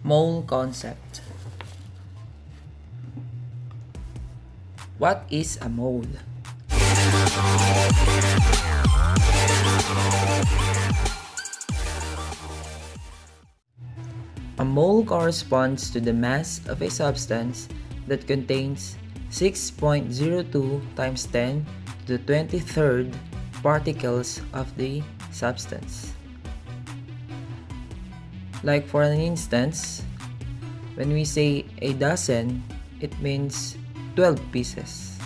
Mole concept. What is a mole? A mole corresponds to the mass of a substance that contains 6.02 times 10 to the 23rd particles of the substance. Like for an instance, when we say a dozen, it means 12 pieces.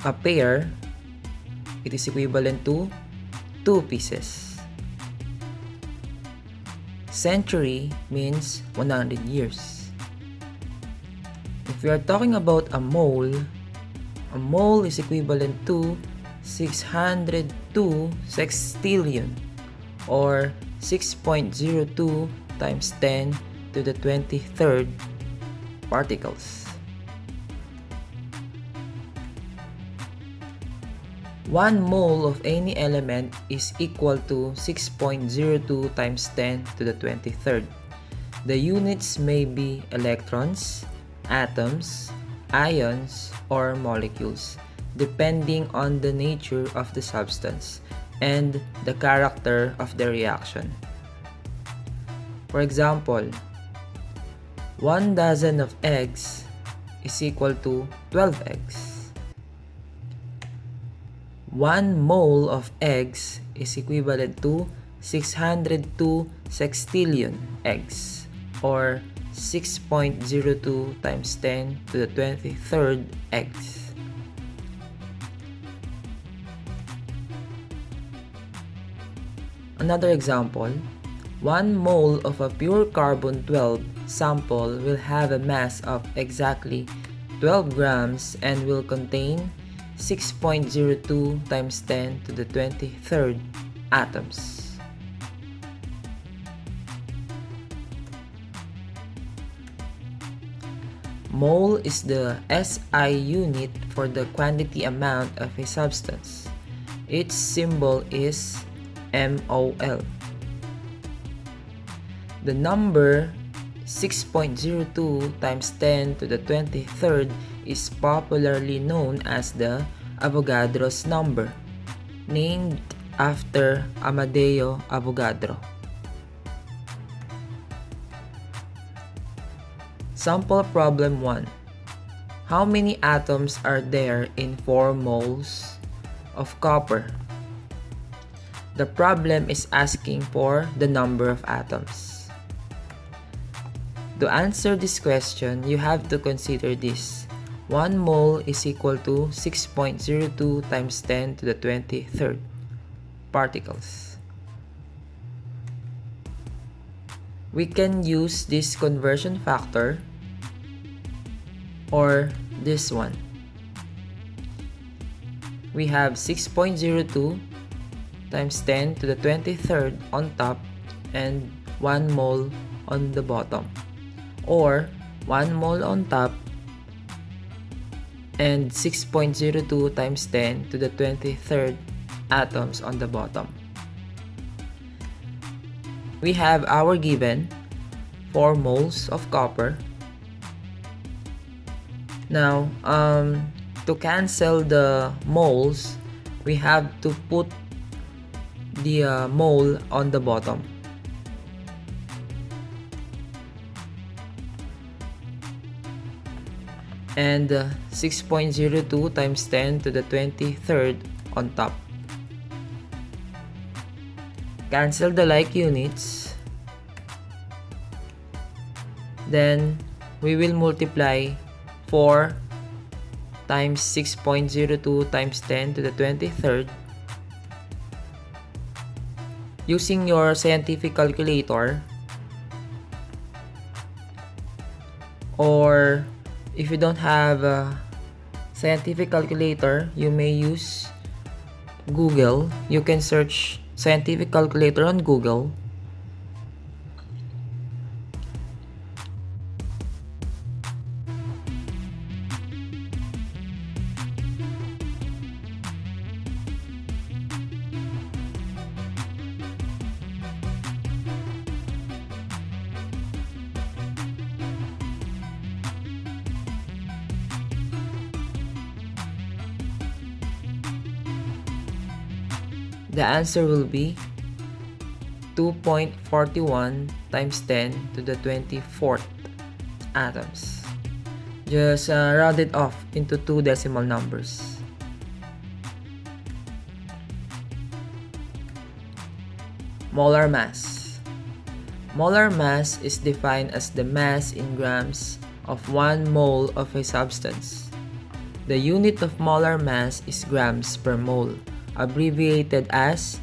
A pair, it is equivalent to 2 pieces. Century means 100 years. If we are talking about a mole is equivalent to 602 sextillion, or 6.02 times 10 to the 23rd particles. 1 mole of any element is equal to 6.02 times 10 to the 23rd. The units may be electrons, atoms, ions, or molecules, depending on the nature of the substance and the character of the reaction. For example, 1 dozen of eggs is equal to 12 eggs. 1 mole of eggs is equivalent to 602 sextillion eggs, or 6.02 times 10 to the 23rd eggs. Another example, 1 mole of a pure carbon-12 sample will have a mass of exactly 12 grams and will contain 6.02 times 10 to the 23rd atoms. Mole is the SI unit for the quantity amount of a substance. Its symbol is MOL. The number 6.02 times 10 to the 23rd is popularly known as the Avogadro's number, named after Amadeo Avogadro. Sample problem 1. How many atoms are there in 4 moles of copper? The problem is asking for the number of atoms. To answer this question, you have to consider this. 1 mole is equal to 6.02 times 10 to the 23rd particles. We can use this conversion factor or this one. We have 6.02 times 10 to the 23rd on top and 1 mole on the bottom, or 1 mole on top and 6.02 times 10 to the 23rd atoms on the bottom. We have our given 4 moles of copper. Now, to cancel the moles, we have to put the mole on the bottom. And 6.02 times 10 to the 23rd on top. Cancel the like units. Then we will multiply 4 times 6.02 times 10 to the 23rd using your scientific calculator, or if you don't have a scientific calculator, you may use Google. You can search scientific calculator on Google. The answer will be 2.41 times 10 to the 24th atoms. Just round it off into two decimal numbers. Molar mass. Molar mass is defined as the mass in grams of 1 mole of a substance. The unit of molar mass is grams per mole, abbreviated as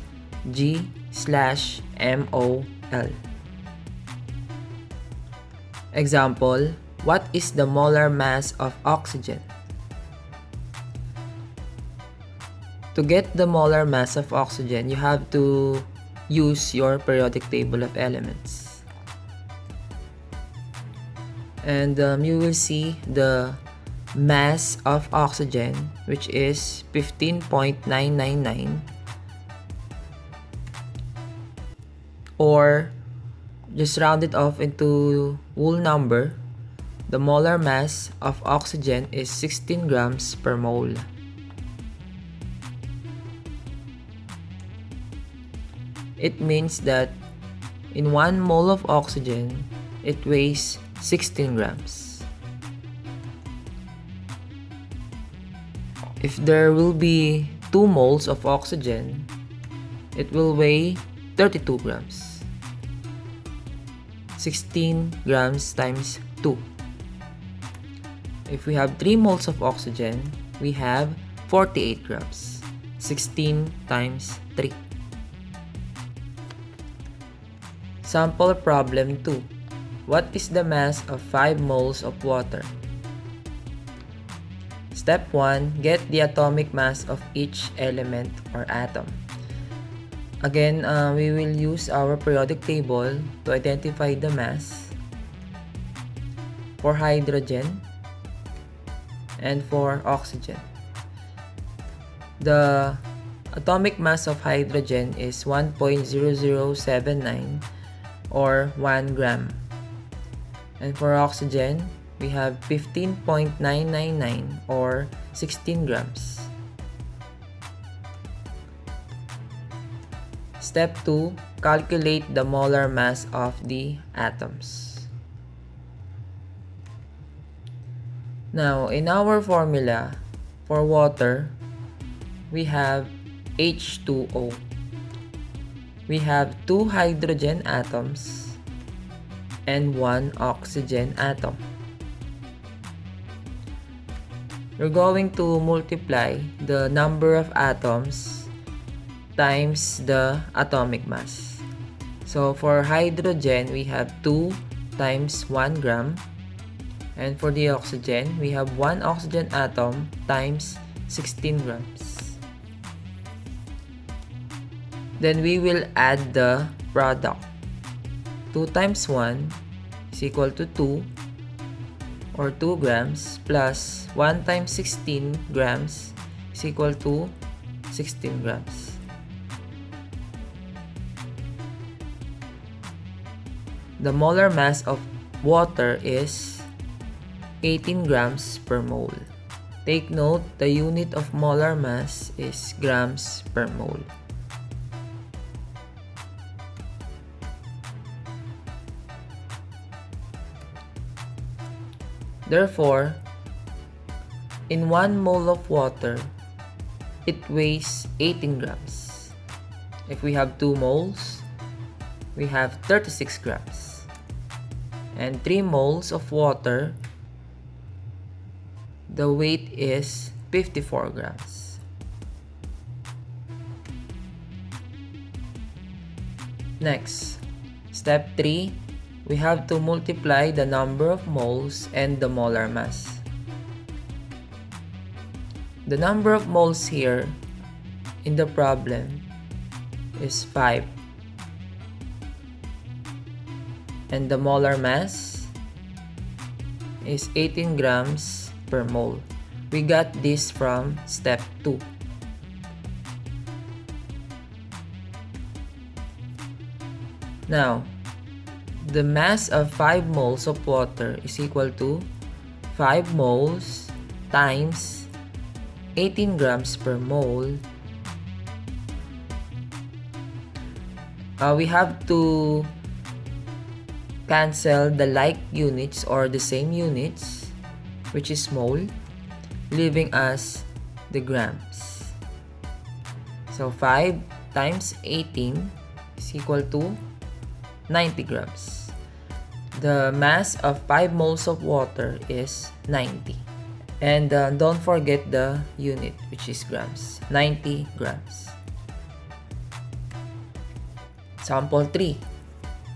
G/mol. Example, what is the molar mass of oxygen? To get the molar mass of oxygen, you have to use your periodic table of elements. And you will see the mass of oxygen, which is 15.999, or just round it off into whole number. The molar mass of oxygen is 16 grams per mole. It means that in 1 mole of oxygen, it weighs 16 grams. If there will be 2 moles of oxygen, it will weigh 32 grams. 16 grams times 2. If we have 3 moles of oxygen, we have 48 grams. 16 times 3. Sample problem 2. What is the mass of 5 moles of water? Step 1. Get the atomic mass of each element or atom. Again, we will use our periodic table to identify the mass for hydrogen and for oxygen. The atomic mass of hydrogen is 1.0079 or 1 gram. And for oxygen, we have 15.999 or 16 grams. Step 2. Calculate the molar mass of the atoms. Now, in our formula for water, we have H2O. We have 2 hydrogen atoms and 1 oxygen atom. We're going to multiply the number of atoms times the atomic mass. So for hydrogen, we have 2 times 1 gram. And for the oxygen, we have 1 oxygen atom times 16 grams. Then we will add the product. 2 times 1 is equal to 2 or 2 grams plus 1 times 16 grams is equal to 16 grams. The molar mass of water is 18 grams per mole. Take note, the unit of molar mass is grams per mole. Therefore, in 1 mole of water, it weighs 18 grams. If we have 2 moles, we have 36 grams. And 3 moles of water, the weight is 54 grams. Next, step 3. We have to multiply the number of moles and the molar mass. The number of moles here in the problem is 5. And the molar mass is 18 grams per mole. We got this from step 2. Now, the mass of 5 moles of water is equal to 5 moles times 18 grams per mole we have to cancel the like units or the same units, which is mole, leaving us the grams. So 5 times 18 is equal to 90 grams. The mass of 5 moles of water is 90. And don't forget the unit, which is grams. 90 grams. Sample 3.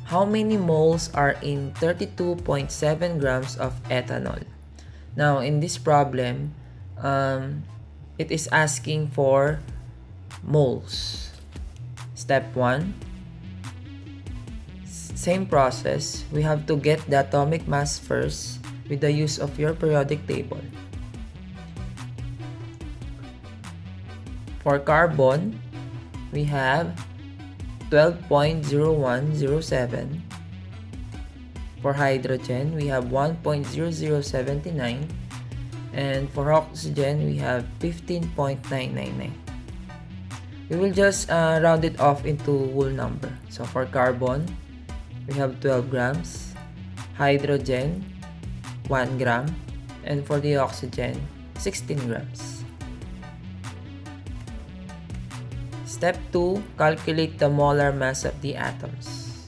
How many moles are in 32.7 grams of ethanol? Now, in this problem, it is asking for moles. Step 1. Same process. We have to get the atomic mass first with the use of your periodic table. For carbon, we have 12.0107. For hydrogen, we have 1.0079. And for oxygen, we have 15.999. We will just round it off into whole number. So for carbon, we have 12 grams. Hydrogen, 1 gram. And for the oxygen, 16 grams. Step 2, calculate the molar mass of the atoms.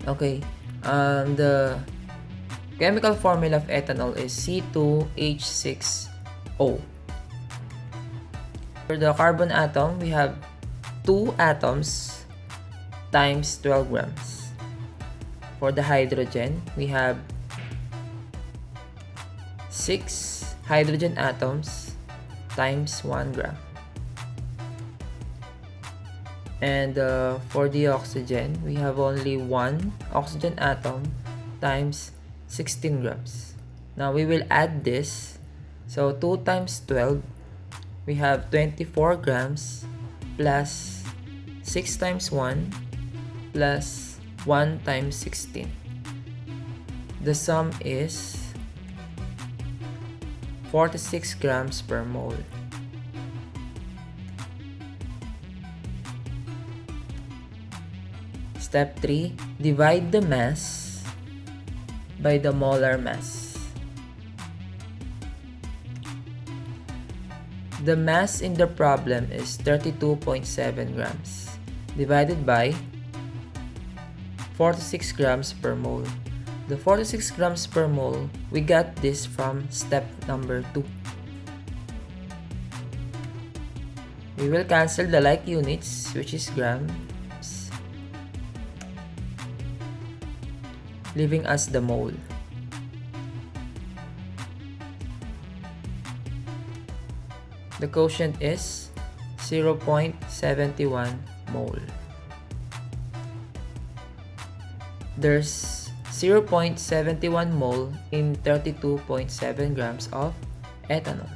Okay, the chemical formula of ethanol is C2H6O. For the carbon atom, we have 2 atoms times 12 grams. For the hydrogen, we have 6 hydrogen atoms times 1 gram. And for the oxygen, we have only 1 oxygen atom times 16 grams. Now we will add this. So 2 times 12, we have 24 grams plus 6 times 1 plus 1 times 16. The sum is 46 grams per mole. Step 3. Divide the mass by the molar mass. The mass in the problem is 32.7 grams divided by 46 grams per mole. The 46 grams per mole, we got this from step number 2. We will cancel the like units, which is grams, leaving us the mole. The quotient is 0.71 mole. There's 0.71 mole in 32.7 grams of ethanol.